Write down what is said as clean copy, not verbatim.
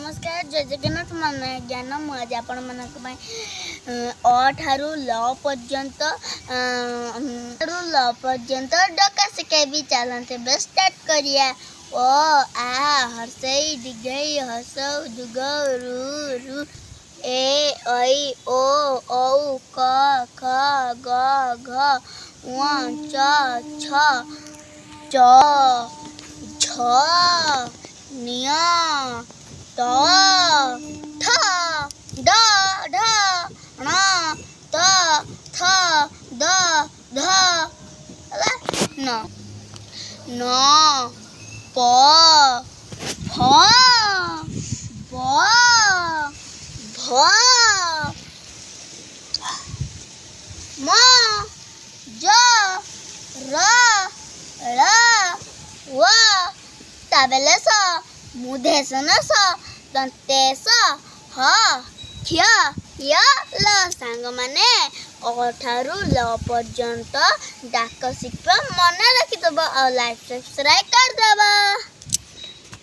नमस्कार जय जगन्नाथ मन ज्ञान मुझे आपण मानक अ ठारू ल पर्यंत डका शिखाई चलते बस स्टार्ट करिया ओ आ हर्षई दिगई हसौ दुगौ रु रु ए ऐ ओ औ क ख ग घ ङ च छ च झ निय त ठ ड ढ ण त थ द ध न न प फ ब भ म ज र ळ व तबेलस मुधेसनस दंतेस ह क्ष य ल सांग माने अठारू ल पर्यंत डाक शिख मन रखिदब और लाइक सब्सक्राइब कर दबा।